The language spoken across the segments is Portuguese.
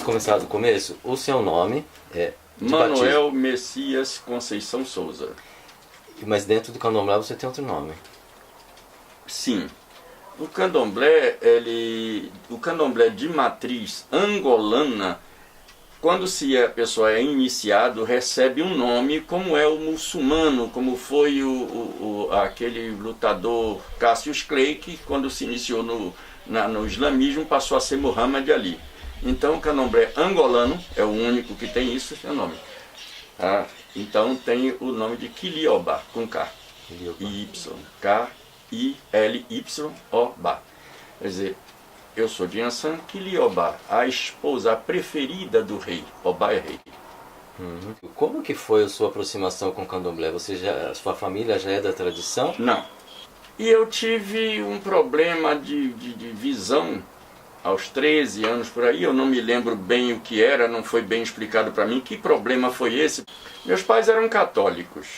começar do começo? O seu nome é de Manuel batismo. Messias Conceição Souza. Mas dentro do candomblé você tem outro nome. Sim. O candomblé de matriz angolana, quando a pessoa é iniciado, recebe um nome como é o muçulmano, como foi aquele lutador Cassius Clay, que quando se iniciou no islamismo passou a ser Muhammad Ali. Então o candomblé angolano é o único que tem isso, esse é o nome. Então tem o nome de Quilioba, com K. Y, K-I-L-Y-O-B-A. Quer dizer, eu sou de Ansan Quilioba, a esposa preferida do rei. Obá é rei. Como que foi a sua aproximação com o candomblé? A sua família já é da tradição? Não. E eu tive um problema de visão aos 13 anos por aí, eu não me lembro bem o que era, não foi bem explicado para mim. Que problema foi esse? Meus pais eram católicos.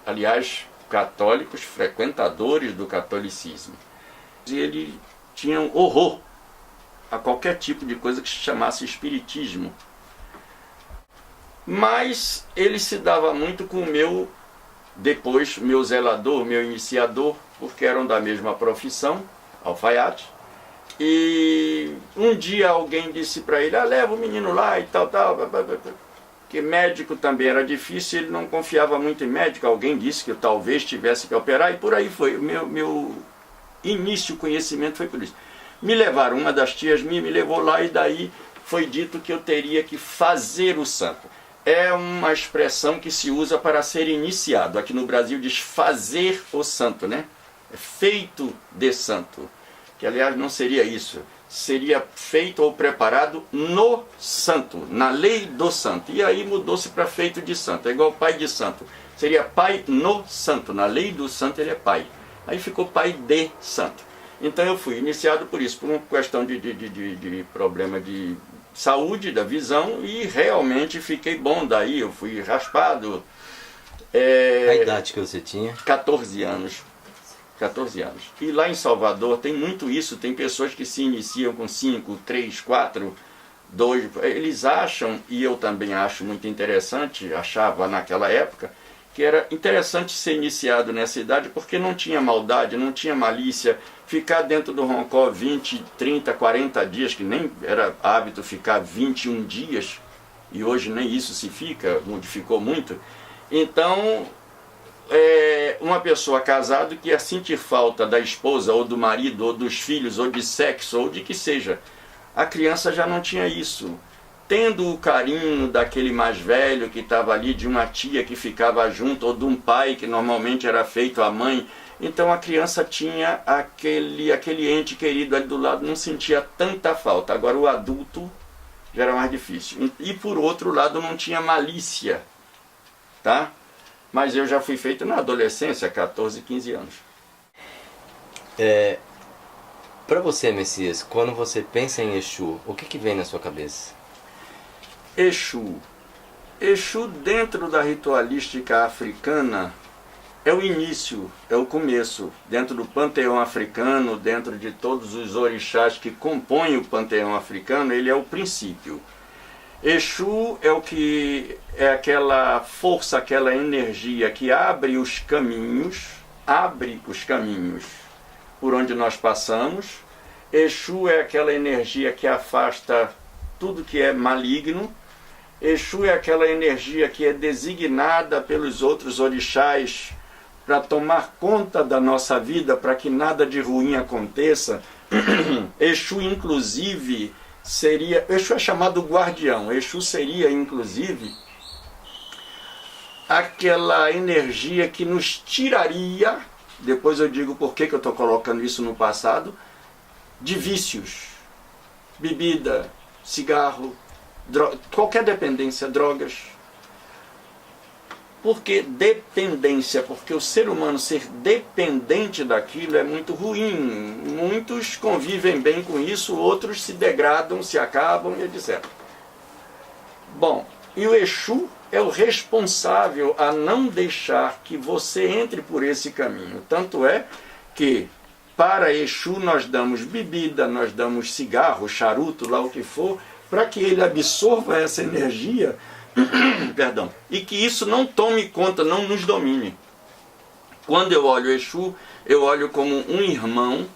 Aliás, católicos frequentadores do catolicismo. E eles tinham horror a qualquer tipo de coisa que se chamasse espiritismo. Mas ele se dava muito com o meu zelador, meu iniciador, porque eram da mesma profissão, alfaiate. E um dia alguém disse para ele, leva o menino lá e tal, que médico também era difícil, ele não confiava muito em médico, alguém disse que eu talvez tivesse que operar, e por aí foi. O meu início conhecimento foi por isso. Me levaram, uma das tias me levou lá, e daí foi dito que eu teria que fazer o santo. É uma expressão que se usa para ser iniciado. Aqui no Brasil diz fazer o santo, né? É feito de santo. Que aliás não seria isso. Seria feito ou preparado no santo, na lei do santo. E aí mudou-se para feito de santo. É igual pai de santo. Seria pai no santo. Na lei do santo ele é pai. Aí ficou pai de santo. Então eu fui iniciado por isso, por uma questão de problema de saúde, da visão, e realmente fiquei bom. Daí eu fui raspado. A idade que você tinha? 14 anos. 14 anos. E lá em Salvador tem muito isso, tem pessoas que se iniciam com 5, 3, 4, 2, eles acham, e eu também acho muito interessante, achava naquela época, que era interessante ser iniciado nessa idade porque não tinha maldade, não tinha malícia, ficar dentro do roncó 20, 30, 40 dias, que nem era hábito ficar 21 dias, e hoje nem isso se fica, modificou muito. Então, uma pessoa casada que ia sentir falta da esposa, ou do marido, ou dos filhos, ou de sexo, ou de que seja, a criança já não tinha isso. Tendo o carinho daquele mais velho que estava ali, de uma tia que ficava junto, ou de um pai que normalmente era feito a mãe, então a criança tinha aquele ente querido ali do lado, não sentia tanta falta. Agora o adulto já era mais difícil. E por outro lado não tinha malícia, tá? Mas eu já fui feito na adolescência, 14, 15 anos. Para você, Messias, quando você pensa em Exu, o que vem na sua cabeça? Exu. Exu, dentro da ritualística africana, é o início, é o começo. Dentro do panteão africano, dentro de todos os orixás que compõem o panteão africano, ele é o princípio. Exu é aquela força, aquela energia que abre os caminhos por onde nós passamos. Exu é aquela energia que afasta tudo que é maligno. Exu é aquela energia que é designada pelos outros orixás para tomar conta da nossa vida, para que nada de ruim aconteça. Exu, inclusive, Exu é chamado guardião. Exu seria, inclusive, aquela energia que nos tiraria, depois eu digo por que eu estou colocando isso no passado, de vícios, bebida, cigarro, qualquer dependência, drogas. Por que dependência? Porque o ser humano ser dependente daquilo é muito ruim. Muitos convivem bem com isso, outros se degradam, se acabam e etc. Bom, e o Exu é o responsável a não deixar que você entre por esse caminho. Tanto é que para Exu nós damos bebida, nós damos cigarro, charuto, lá o que for, para que ele absorva essa energia, perdão, e que isso não tome conta, não nos domine. Quando eu olho Exu, eu olho como um irmão,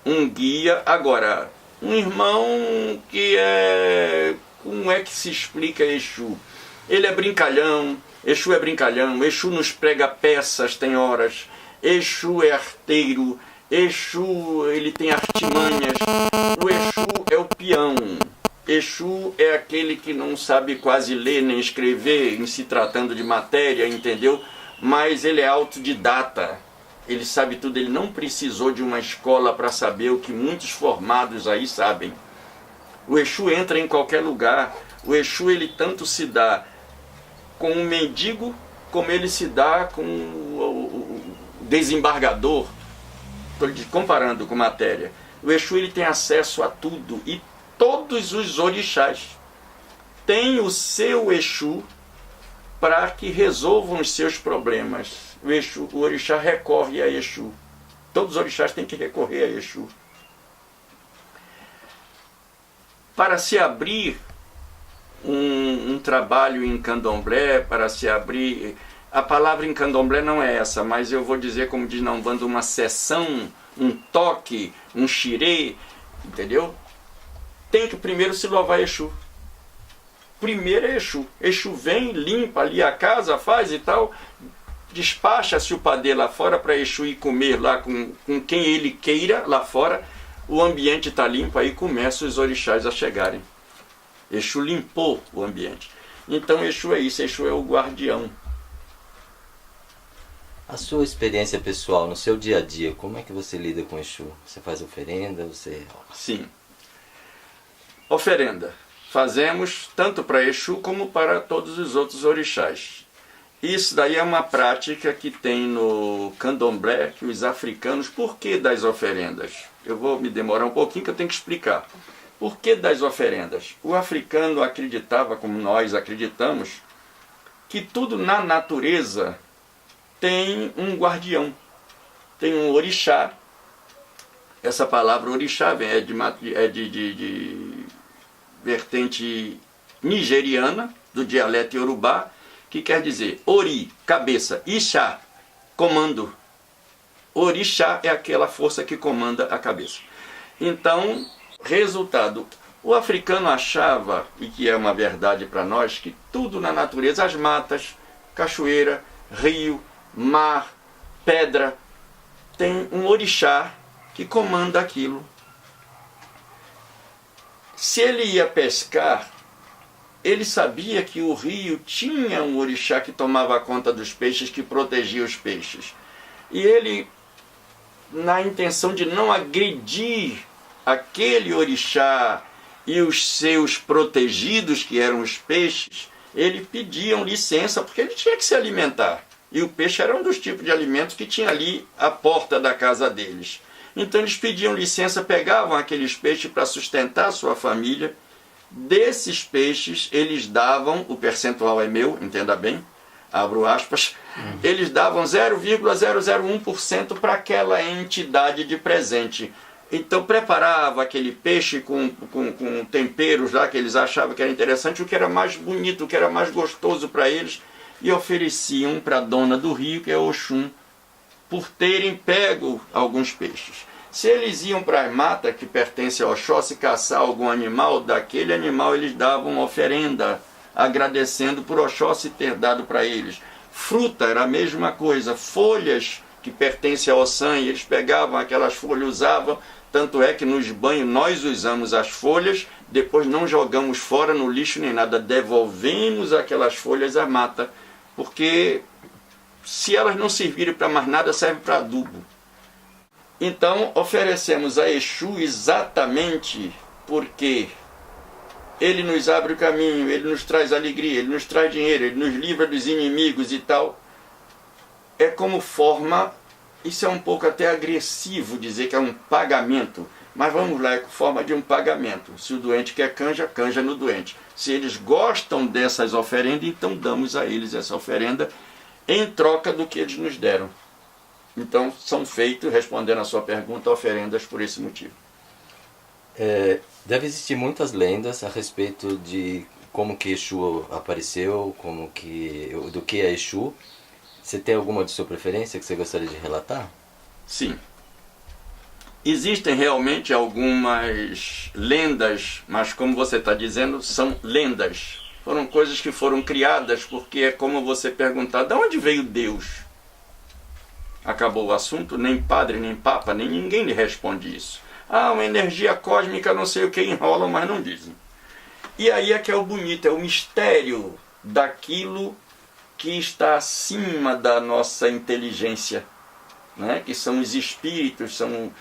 um guia. Agora, um irmão que é... Como é que se explica Exu? Ele é brincalhão, Exu é brincalhão, Exu nos prega peças, tem horas, Exu é arteiro, Exu ele tem artimanhas, o Exu é o peão, Exu é aquele que não sabe quase ler nem escrever em se tratando de matéria, entendeu? Mas ele é autodidata, ele sabe tudo, ele não precisou de uma escola para saber o que muitos formados aí sabem. O Exu entra em qualquer lugar, o Exu ele tanto se dá com um mendigo, como ele se dá com o desembargador. Estou comparando com matéria. O Exu ele tem acesso a tudo, e todos os orixás têm o seu Exu para que resolvam os seus problemas. O orixá recorre a Exu. Todos os orixás têm que recorrer a Exu. Para se abrir um trabalho em candomblé, para se abrir... A palavra em candomblé não é essa, mas eu vou dizer, como diz na Umbanda, uma sessão, um toque, um xirê, entendeu? Tem que primeiro se louvar Exu. Primeiro é Exu. Exu vem, limpa ali a casa, faz e tal, despacha-se o padê lá fora para Exu ir comer lá com quem ele queira lá fora. O ambiente está limpo, aí começam os orixás a chegarem. Exu limpou o ambiente. Então Exu é isso, Exu é o guardião. A sua experiência pessoal, no seu dia a dia, como é que você lida com Exu? Você faz oferenda? Sim. Oferenda. Fazemos tanto para Exu como para todos os outros orixás. Isso daí é uma prática que tem no candomblé, que os africanos... Por que das oferendas? Eu vou me demorar um pouquinho que eu tenho que explicar. Por que das oferendas? O africano acreditava, como nós acreditamos, que tudo na natureza tem um guardião, tem um orixá. Essa palavra orixá é de vertente nigeriana, do dialeto iorubá, que quer dizer ori, cabeça, ixá, comando. Orixá é aquela força que comanda a cabeça. Então, resultado, o africano achava, e que é uma verdade para nós, que tudo na natureza, as matas, cachoeira, rio, mar, pedra, tem um orixá que comanda aquilo. Se ele ia pescar, ele sabia que o rio tinha um orixá que tomava conta dos peixes, que protegia os peixes. E ele, na intenção de não agredir aquele orixá e os seus protegidos, que eram os peixes, ele pediam licença, porque ele tinha que se alimentar. E o peixe era um dos tipos de alimentos que tinha ali à porta da casa deles. Então eles pediam licença, pegavam aqueles peixes para sustentar a sua família. Desses peixes, eles davam, o percentual é meu, entenda bem, abro aspas, eles davam 0,001% para aquela entidade de presente. Então preparava aquele peixe com temperos lá que eles achavam que era interessante, o que era mais bonito, o que era mais gostoso para eles, e ofereciam para a dona do rio, que é Oxum, por terem pego alguns peixes. Se eles iam para as matas que pertencem ao Oxóssi caçar algum animal, daquele animal eles davam oferenda, agradecendo por Oxóssi ter dado para eles. Fruta era a mesma coisa, folhas que pertencem ao Ossan, eles pegavam aquelas folhas, usavam, tanto é que nos banhos nós usamos as folhas, depois não jogamos fora no lixo nem nada, devolvemos aquelas folhas à mata, porque se elas não servirem para mais nada, serve para adubo. Então oferecemos a Exu exatamente porque ele nos abre o caminho, ele nos traz alegria, ele nos traz dinheiro, ele nos livra dos inimigos e tal. É como forma, isso é um pouco até agressivo dizer que é um pagamento, mas vamos lá, é forma de um pagamento. Se o doente quer canja, canja no doente. Se eles gostam dessas oferendas, então damos a eles essa oferenda em troca do que eles nos deram. Então são feitos, respondendo a sua pergunta, oferendas por esse motivo. Deve existir muitas lendas a respeito de como que Exu apareceu, do que é Exu. Você tem alguma de sua preferência que você gostaria de relatar? Sim. Existem realmente algumas lendas, mas como você está dizendo, são lendas. Foram coisas que foram criadas, porque é como você perguntar, de onde veio Deus? Acabou o assunto, nem padre, nem papa, nem ninguém lhe responde isso. Ah, uma energia cósmica, não sei o que, enrolam, mas não dizem. E aí é que é o bonito, é o mistério daquilo que está acima da nossa inteligência, né? Que são os espíritos, são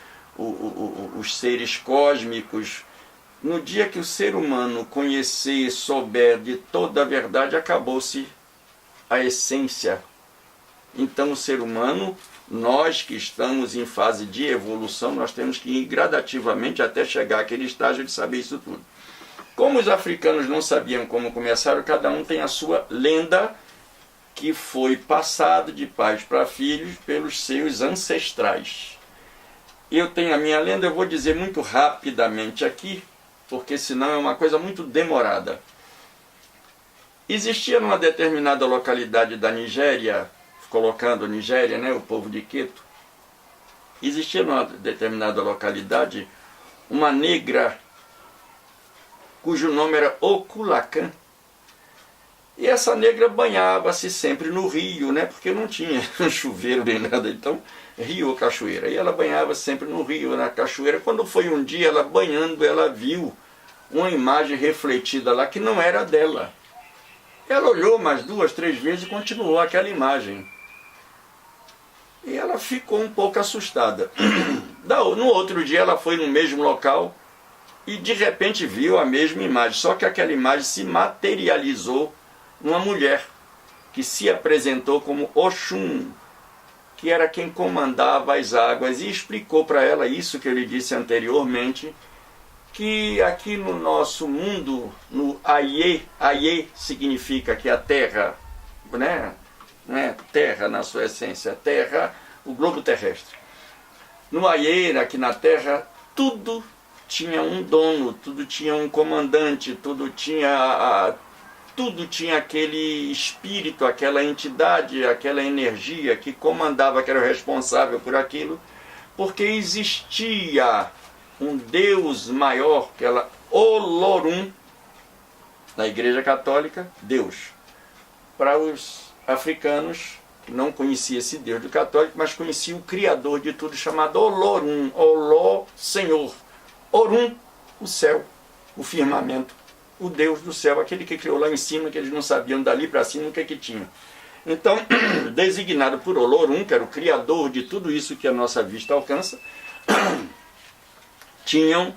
os seres cósmicos. No dia que o ser humano conhecer, souber de toda a verdade, acabou-se a essência. Então o ser humano, nós que estamos em fase de evolução, nós temos que ir gradativamente até chegar àquele estágio de saber isso tudo. Como os africanos não sabiam como começaram, cada um tem a sua lenda que foi passado de pais para filhos pelos seus ancestrais. Eu tenho a minha lenda, eu vou dizer muito rapidamente aqui, porque senão é uma coisa muito demorada. Existia numa determinada localidade da Nigéria, colocando Nigéria, né, o povo de Queto, existia numa determinada localidade uma negra cujo nome era Okulakan. E essa negra banhava-se sempre no rio, né, porque não tinha chuveiro nem nada, então rio ou cachoeira. E ela banhava-se sempre no rio, na cachoeira. Quando foi um dia, ela banhando, ela viu uma imagem refletida lá que não era dela. Ela olhou mais 2, 3 vezes e continuou aquela imagem. E ela ficou um pouco assustada. No outro dia ela foi no mesmo local e de repente viu a mesma imagem, só que aquela imagem se materializou numa mulher que se apresentou como Oxum, que era quem comandava as águas, e explicou para ela isso que eu lhe disse anteriormente, que aqui no nosso mundo, no Aie, Aie significa que a terra, né? Não é terra na sua essência, terra, o globo terrestre. No Aie, aqui na terra, tudo tinha um dono, tudo tinha um comandante, tudo tinha aquele espírito, aquela entidade, aquela energia que comandava, que era o responsável por aquilo, porque existia um Deus maior, que era Olorum, na Igreja Católica, Deus. Para os africanos, que não conhecia esse Deus do católico, mas conhecia o Criador de tudo, chamado Olorum, Oló, Senhor. Orum, o céu, o firmamento, o Deus do céu, aquele que criou lá em cima, que eles não sabiam dali para cima o que é que tinha. Então, designado por Olorum, que era o Criador de tudo isso que a nossa vista alcança, tinham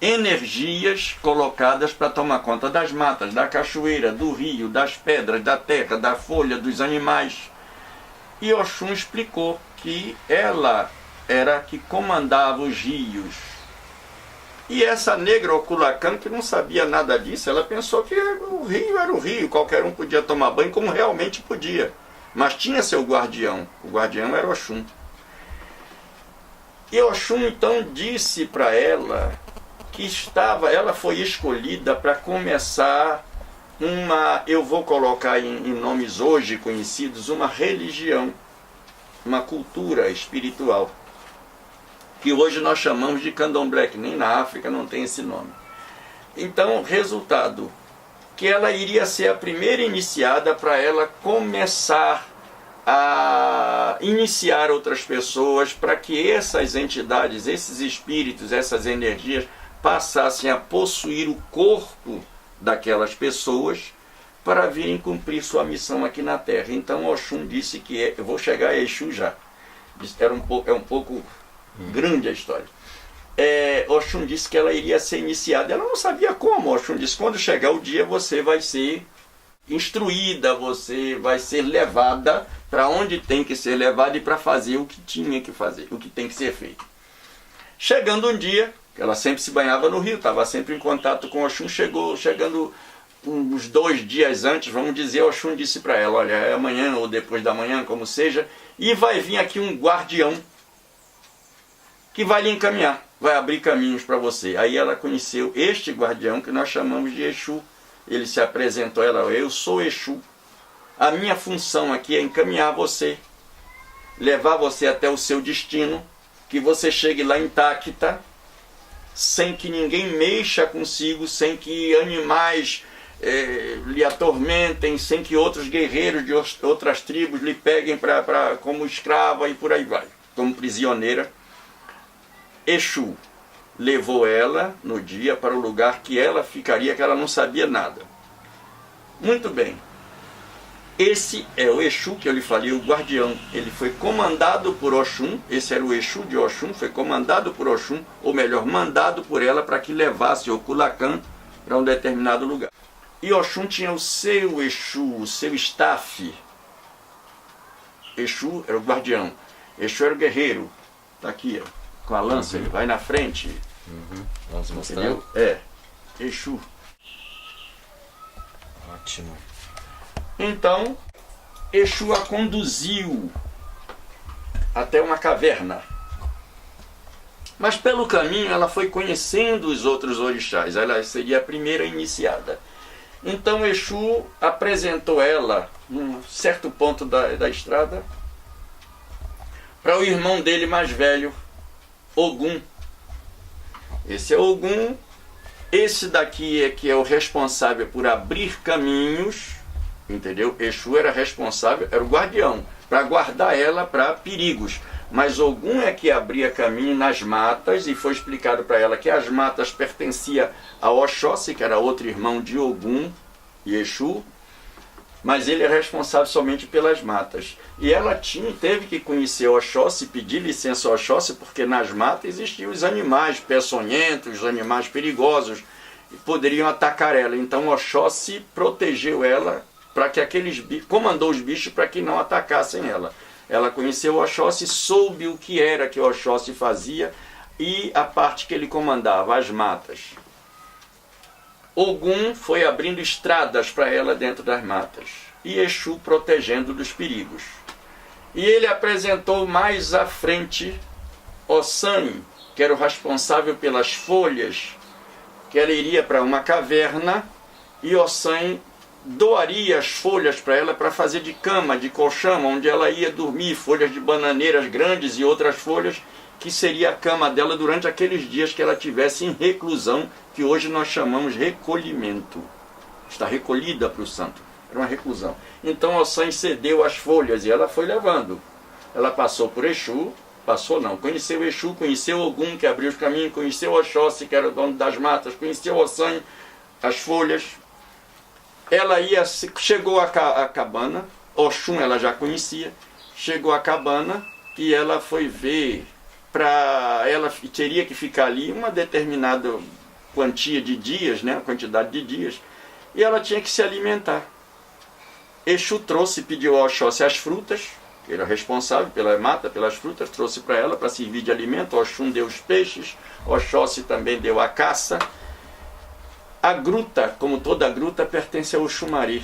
energias colocadas para tomar conta das matas, da cachoeira, do rio, das pedras, da terra, da folha, dos animais. E Oxum explicou que ela era que comandava os rios. E essa negra Okulakan, que não sabia nada disso, ela pensou que o rio era o rio, qualquer um podia tomar banho, como realmente podia. Mas tinha seu guardião, o guardião era Oxum. E Oxum então disse para ela que ela foi escolhida para começar eu vou colocar em nomes hoje conhecidos, uma religião, uma cultura espiritual, que hoje nós chamamos de candomblé, que nem na África não tem esse nome. Então, resultado, que ela iria ser a primeira iniciada para ela começar a iniciar outras pessoas, para que essas entidades, esses espíritos, essas energias passassem a possuir o corpo daquelas pessoas para virem cumprir sua missão aqui na Terra. Então Oxum disse que eu vou chegar a Exu já. É um pouco grande a história. Oxum disse que ela iria ser iniciada. Ela não sabia como. Oxum disse: quando chegar o dia você vai ser instruída, você vai ser levada para onde tem que ser levada e para fazer o que tinha que fazer, o que tem que ser feito. Chegando um dia, ela sempre se banhava no rio, estava sempre em contato com Oxum, chegando uns 2 dias antes, vamos dizer, Oxum disse para ela, olha, é amanhã ou depois da manhã, como seja, e vai vir aqui um guardião que vai lhe encaminhar, vai abrir caminhos para você. Aí ela conheceu este guardião que nós chamamos de Exu. Ele se apresentou a ela, eu sou Exu. A minha função aqui é encaminhar você, levar você até o seu destino, que você chegue lá intacta, sem que ninguém mexa consigo, sem que animais lhe atormentem, sem que outros guerreiros de outras tribos lhe peguem como escrava e por aí vai, como prisioneira. Exu levou ela no dia para o lugar que ela ficaria, que ela não sabia nada. Muito bem. Esse é o Exu que eu lhe falei, o guardião. Ele foi comandado por Oxum, esse era o Exu de Oxum, foi comandado por Oxum, ou melhor, mandado por ela para que levasse o Culacan para um determinado lugar. E Oxum tinha o seu Exu, o seu staff. Exu era o guardião, Exu era o guerreiro. Está aqui, ó. Com a lança, ele vai na frente. Vamos mostrar? Entendeu? É, Exu. Ótimo. Então, Exu a conduziu até uma caverna. Mas pelo caminho ela foi conhecendo os outros orixás. Ela seria a primeira iniciada. Então Exu apresentou ela, num certo ponto da estrada, para o irmão dele mais velho, Ogum. Esse é Ogum. Esse daqui é que é o responsável por abrir caminhos, entendeu? Exu era responsável, era o guardião, para guardar ela para perigos. Mas Ogum é que abria caminho nas matas, e foi explicado para ela que as matas pertenciam a Oxóssi, que era outro irmão de Ogum e Exu, mas ele é responsável somente pelas matas. E ela teve que conhecer Oxóssi, pedir licença a Oxóssi, porque nas matas existiam os animais peçonhentos, os animais perigosos, e poderiam atacar ela. Então Oxóssi protegeu ela, para que comandou os bichos para que não atacassem ela. Ela conheceu Oxóssi, soube o que era que Oxóssi fazia e a parte que ele comandava, as matas. Ogum foi abrindo estradas para ela dentro das matas, e Exu protegendo dos perigos. E ele apresentou mais à frente Ossan, que era o responsável pelas folhas, que ela iria para uma caverna, e Ossan doaria as folhas para ela para fazer de cama, de colchão, onde ela ia dormir, folhas de bananeiras grandes e outras folhas, que seria a cama dela durante aqueles dias que ela tivesse em reclusão, que hoje nós chamamos recolhimento. Está recolhida para o santo. Era uma reclusão. Então Ossan cedeu as folhas e ela foi levando. Ela passou por Exu, conheceu Exu, conheceu Ogum, que abriu os caminhos, conheceu Oxóssi, que era o dono das matas, conheceu Ossan, as folhas. Ela chegou à cabana, Oxum ela já conhecia, chegou à cabana e ela foi ver, ela teria que ficar ali uma determinada quantia de dias, né, quantidade de dias, e ela tinha que se alimentar. Exu pediu a Oxóssi as frutas, ele era responsável pela mata, pelas frutas, trouxe para ela para servir de alimento. Oxum deu os peixes, Oxóssi também deu a caça. A gruta, como toda gruta, pertence ao Oxumaré.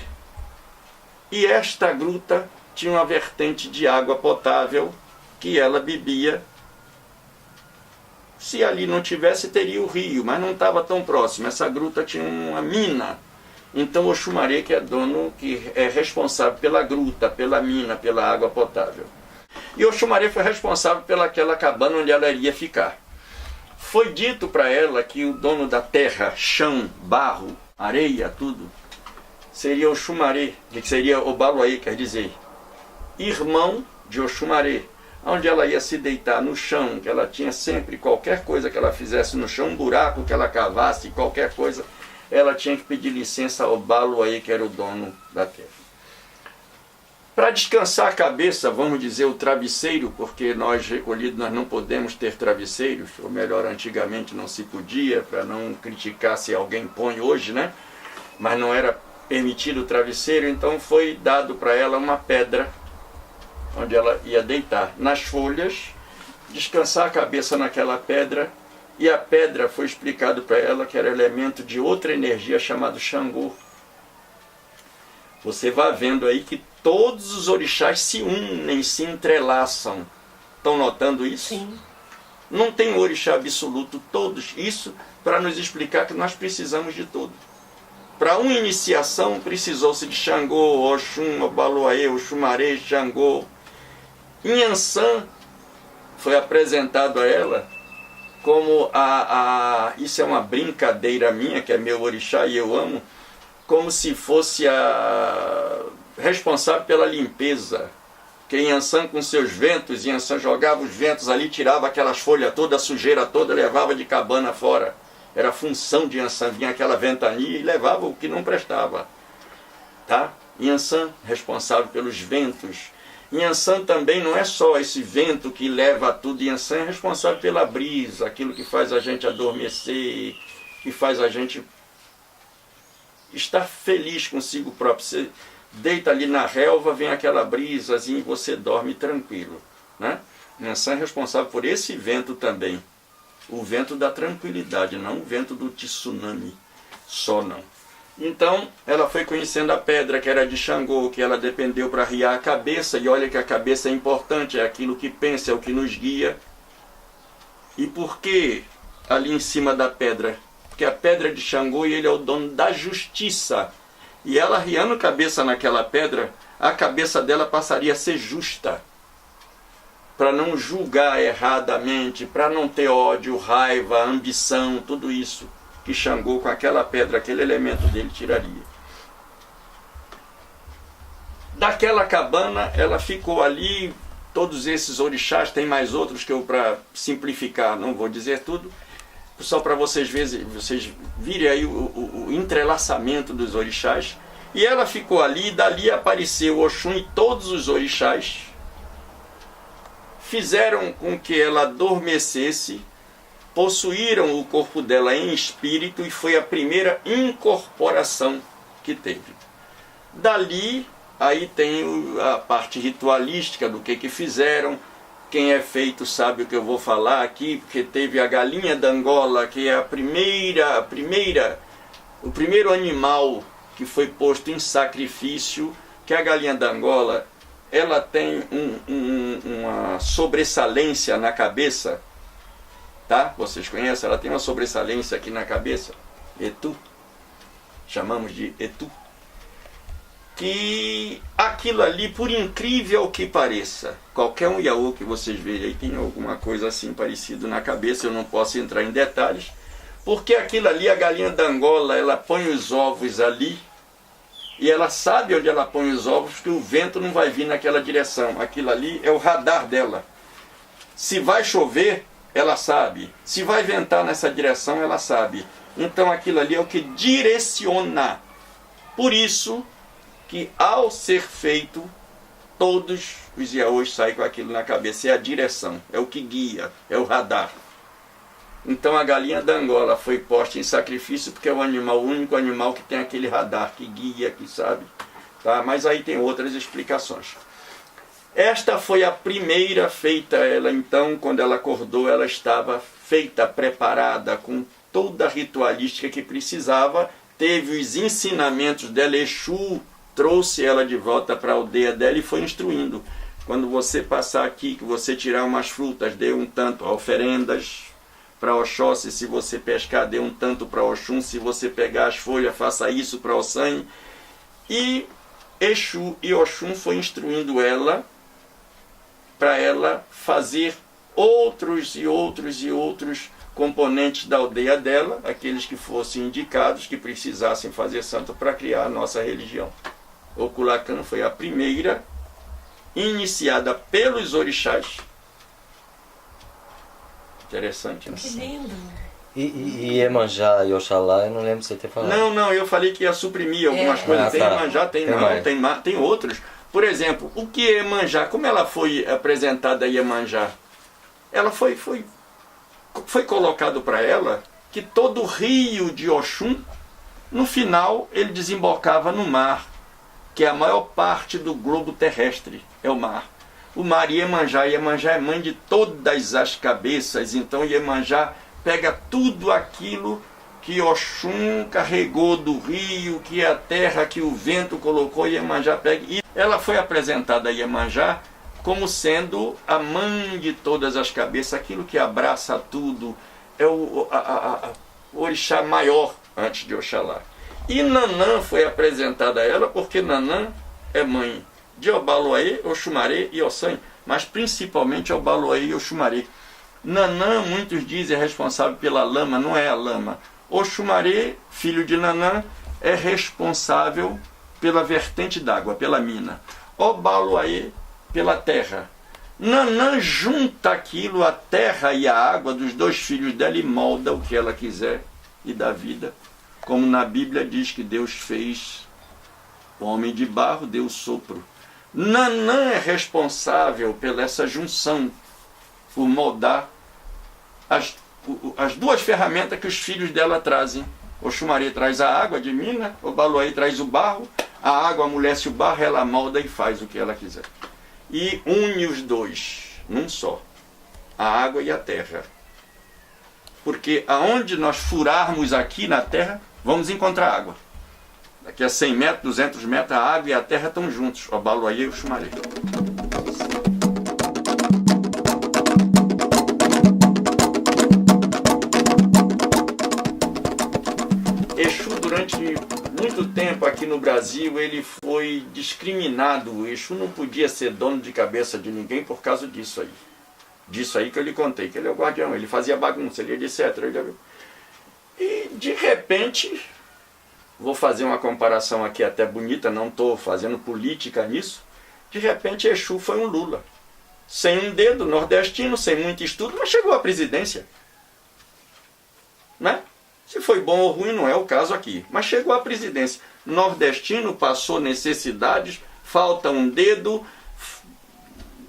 E esta gruta tinha uma vertente de água potável que ela bebia. Se ali não tivesse, teria o rio, mas não estava tão próximo. Essa gruta tinha uma mina. Então o Oxumaré, que é dono, que é responsável pela gruta, pela mina, pela água potável. E o Oxumaré foi responsável pelaquela cabana onde ela iria ficar. Foi dito para ela que o dono da terra, chão, barro, areia, tudo, seria Oxumaré, que seria Obaluaí, quer dizer, irmão de Oxumaré, onde ela ia se deitar no chão, que ela tinha sempre, qualquer coisa que ela fizesse no chão, um buraco que ela cavasse, qualquer coisa, ela tinha que pedir licença ao Obaluaí, que era o dono da terra. Para descansar a cabeça, vamos dizer, o travesseiro, porque nós recolhidos nós não podemos ter travesseiros, ou melhor, antigamente não se podia, para não criticar se alguém põe hoje, né? Mas não era permitido o travesseiro, então foi dado para ela uma pedra, onde ela ia deitar nas folhas, descansar a cabeça naquela pedra, e a pedra foi explicado para ela que era elemento de outra energia chamada Xangô, Você vai vendo aí que todos os orixás se unem, se entrelaçam. Estão notando isso? Sim. Não tem um orixá absoluto, todos. Isso para nos explicar que nós precisamos de todos. Para uma iniciação precisou-se de Xangô, Oxum, Obaloaê, Oxumaré, Xangô. Inhansã foi apresentado a ela como isso é uma brincadeira minha, que é meu orixá e eu amo, como se fosse a responsável pela limpeza. Que Inhansã com seus ventos, Inhansã jogava os ventos ali, tirava aquelas folhas todas, a sujeira toda, levava de cabana fora. Era a função de Inhansã, vinha aquela ventania e levava o que não prestava. Tá? Inhansã, responsável pelos ventos. Inhansã também não é só esse vento que leva tudo, Inhansã é responsável pela brisa, aquilo que faz a gente adormecer, que faz a gente estar feliz consigo próprio. Você deita ali na relva, vem aquela brisazinha e você dorme tranquilo. Né? Inhansã é responsável por esse vento também. O vento da tranquilidade, não o vento do tsunami. Só não. Então, ela foi conhecendo a pedra que era de Xangô, que ela dependeu para riar a cabeça. E olha que a cabeça é importante, é aquilo que pensa, é o que nos guia. E por que ali em cima da pedra? Porque a pedra é de Xangô e ele é o dono da justiça. E ela riando a cabeça naquela pedra, a cabeça dela passaria a ser justa. Para não julgar erradamente, para não ter ódio, raiva, ambição, tudo isso que Xangô com aquela pedra, aquele elemento dele tiraria. Daquela cabana, ela ficou ali, todos esses orixás, tem mais outros que eu, para simplificar, não vou dizer tudo, só para vocês virem aí o entrelaçamento dos orixás. E ela ficou ali, dali apareceu Oxum e todos os orixás, fizeram com que ela adormecesse, possuíram o corpo dela em espírito e foi a primeira incorporação que teve. Dali, aí tem a parte ritualística do que fizeram. Quem é feito sabe o que eu vou falar aqui, porque teve a galinha da Angola, que é o primeiro animal que foi posto em sacrifício, que a galinha da Angola, ela tem uma sobressalência na cabeça, tá? Vocês conhecem? Ela tem uma sobressalência aqui na cabeça, Etu, chamamos de Etu, que aquilo ali, por incrível que pareça, qualquer um Iaô que vocês vejam aí tem alguma coisa assim parecida na cabeça, eu não posso entrar em detalhes, porque aquilo ali, a galinha da Angola, ela põe os ovos ali, e ela sabe onde ela põe os ovos, que o vento não vai vir naquela direção. Aquilo ali é o radar dela. Se vai chover, ela sabe. Se vai ventar nessa direção, ela sabe. Então aquilo ali é o que direciona. Por isso que ao ser feito, todos os Iaôs saem com aquilo na cabeça. É a direção, é o que guia, é o radar. Então a galinha da Angola foi posta em sacrifício porque é o único animal que tem aquele radar, que guia, que sabe. Tá? Mas aí tem outras explicações. Esta foi a primeira feita, ela então, quando ela acordou, ela estava feita, preparada, com toda a ritualística que precisava, teve os ensinamentos dela, Exu trouxe ela de volta para a aldeia dela e foi instruindo. Quando você passar aqui, que você tirar umas frutas, dê um tanto, oferendas para Oxóssi, se você pescar, dê um tanto para Oxum, se você pegar as folhas, faça isso para Ossan. E Exu e Oxum foi instruindo ela para ela fazer outros e outros e outros componentes da aldeia dela, aqueles que fossem indicados, que precisassem fazer santo para criar a nossa religião. O Culacan foi a primeira iniciada pelos orixás. Interessante, né? Que lindo. E Iemanjá e Oxalá, eu não lembro de você ter falado. Não, eu falei que ia suprimir algumas coisas. Tem Iemanjá, tem outros. Por exemplo, o que é Iemanjá? Como ela foi apresentada a Iemanjá? Ela foi colocado para ela que todo o rio de Oxum, no final, ele desembocava no mar, que é a maior parte do globo terrestre, é o mar. O mar Iemanjá é mãe de todas as cabeças, então Iemanjá pega tudo aquilo que Oxum carregou do rio, que a terra que o vento colocou, Iemanjá pega. E ela foi apresentada a Iemanjá como sendo a mãe de todas as cabeças, aquilo que abraça tudo, é o orixá maior antes de Oxalá. E Nanã foi apresentada a ela porque Nanã é mãe de Obaloaê, Oxumaré e Ossan, mas principalmente Obaloaê e Oxumaré. Nanã, muitos dizem, é responsável pela lama, não é a lama. Oxumaré, filho de Nanã, é responsável pela vertente d'água, pela mina. Obaloaê, pela terra. Nanã junta aquilo, a terra e a água dos dois filhos dela e molda o que ela quiser e dá vida. Como na Bíblia diz que Deus fez o homem de barro, deu o sopro. Nanã é responsável pela essa junção, por moldar as duas ferramentas que os filhos dela trazem. Oxumaré traz a água de mina, Obaloaê traz o barro, a água amolece o barro, ela molda e faz o que ela quiser. E une os dois num só, a água e a terra. Porque aonde nós furarmos aqui na terra, vamos encontrar água. Daqui a 100 metros, 200 metros, a água e a terra estão juntos, Obaloaê e Oxumaré. Exu, durante muito tempo aqui no Brasil, ele foi discriminado. O Exu não podia ser dono de cabeça de ninguém por causa disso aí. Disso aí que eu lhe contei, que ele é o guardião, ele fazia bagunça, ele etc. E de repente, vou fazer uma comparação aqui até bonita, não estou fazendo política nisso, de repente Exu foi um Lula. Sem um dedo, nordestino, sem muito estudo, mas chegou à presidência. Né? Se foi bom ou ruim, não é o caso aqui. Mas chegou à presidência. Nordestino, passou necessidades, falta um dedo,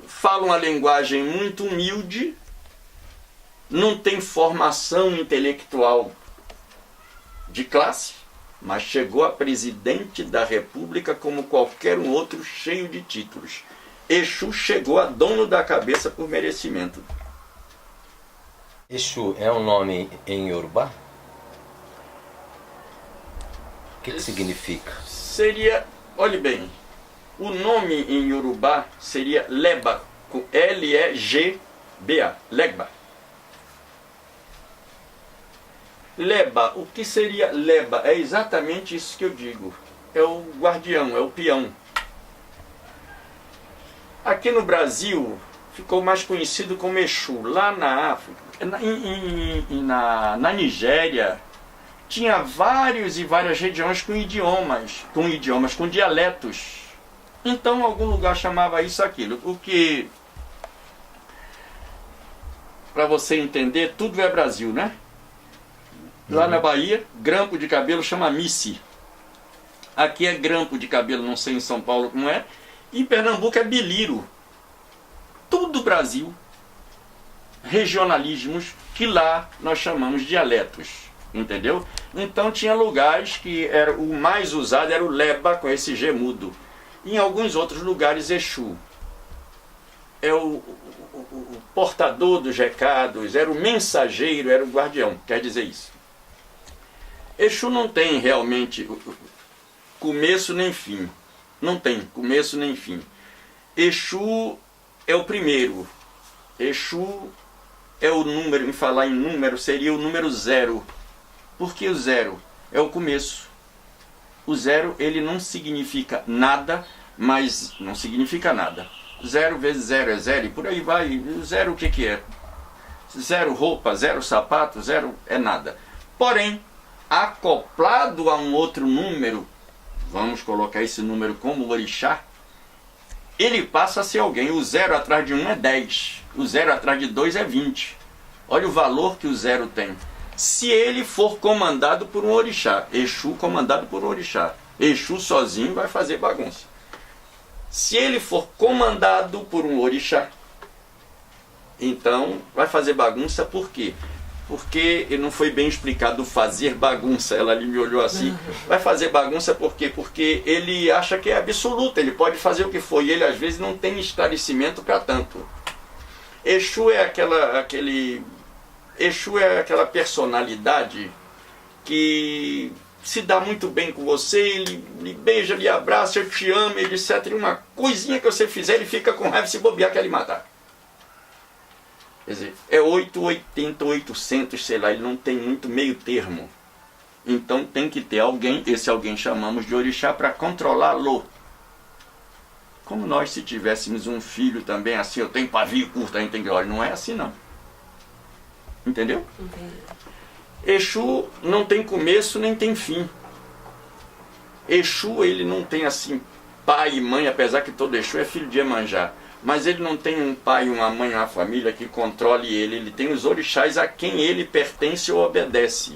fala uma linguagem muito humilde, não tem formação intelectual de classe, mas chegou a presidente da República como qualquer um outro, cheio de títulos. Exu chegou a dono da cabeça por merecimento. Exu é um nome em Yorubá? O que significa? Seria, olhe bem, o nome em Yorubá seria Leba, com L-E-G-B-A, Legba. Leba, o que seria Leba? É exatamente isso que eu digo. É o guardião, é o peão. Aqui no Brasil ficou mais conhecido como Exu. Lá na África, na Nigéria, tinha várias regiões com dialetos. Então, algum lugar chamava isso aquilo. O que, para você entender, tudo é Brasil, né? Lá na Bahia, grampo de cabelo chama Missi. Aqui é grampo de cabelo, não sei em São Paulo como é. Em Pernambuco é biliro. Tudo Brasil. Regionalismos que lá nós chamamos dialetos. Entendeu? Então tinha lugares que era, o mais usado era o Leba, com esse G mudo. Em alguns outros lugares, Exu é o portador dos recados, era o mensageiro, era o guardião, quer dizer isso. Exu não tem realmente começo nem fim. Não tem começo nem fim. Exu é o primeiro. Exu é o número, em falar em número, seria o número 0. Por que o 0? É o começo. O 0, ele não significa nada, mas não significa nada. 0 vezes 0 é 0 e por aí vai. O 0 o que é? 0 roupa, 0 sapato, 0 é nada. Porém, acoplado a um outro número, vamos colocar esse número como orixá, ele passa a ser alguém. O 0 atrás de 1 é 10. O 0 atrás de 2 é 20. Olha o valor que o 0 tem. Se ele for comandado por um orixá, Exu comandado por um orixá, Exu sozinho vai fazer bagunça. Se ele for comandado por um orixá, então vai fazer bagunça. Por quê? Porque não foi bem explicado fazer bagunça. Ela ali me olhou assim. Vai fazer bagunça por quê? Porque ele acha que é absoluto, ele pode fazer o que for, e ele às vezes não tem esclarecimento para tanto. Exu é aquela personalidade que se dá muito bem com você, ele lhe beija, lhe abraça, eu te amo, etc. E uma coisinha que você fizer, ele fica com raiva, se bobear, quer lhe matar. Quer dizer, é 880, 800, sei lá, ele não tem muito meio termo. Então tem que ter alguém, esse alguém chamamos de orixá, para controlá-lo. Como nós, se tivéssemos um filho também assim, eu tenho pavio curto, a gente tem que... Olha, não é assim não. Entendeu? Entendi. Exu não tem começo nem tem fim. Exu, ele não tem assim pai e mãe, apesar que todo Exu é filho de Iemanjá. Mas ele não tem um pai, uma mãe, uma família que controle ele. Ele tem os orixás a quem ele pertence ou obedece.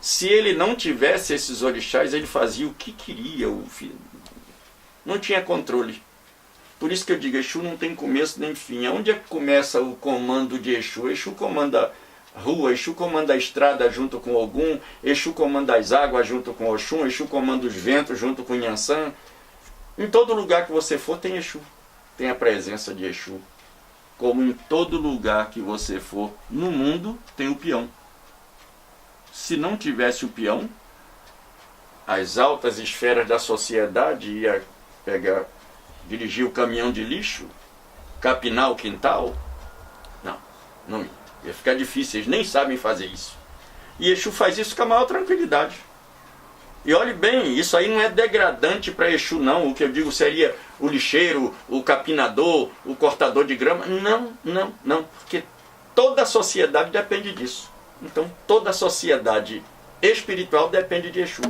Se ele não tivesse esses orixás, ele fazia o que queria. Não tinha controle. Por isso que eu digo, Exu não tem começo nem fim. Onde é que começa o comando de Exu? Exu comanda a rua, Exu comanda a estrada junto com Ogum, Exu comanda as águas junto com Oxum, Exu comanda os ventos junto com Nhansan. Em todo lugar que você for tem Exu. Tem a presença de Exu. Como em todo lugar que você for no mundo, tem o peão. Se não tivesse o peão, as altas esferas da sociedade ia dirigir o caminhão de lixo, capinar o quintal. Não ia ficar difícil, eles nem sabem fazer isso. E Exu faz isso com a maior tranquilidade. E olhe bem, isso aí não é degradante para Exu não. O que eu digo seria o lixeiro, o capinador, o cortador de grama. Não, porque toda a sociedade depende disso. Então toda a sociedade espiritual depende de Exu.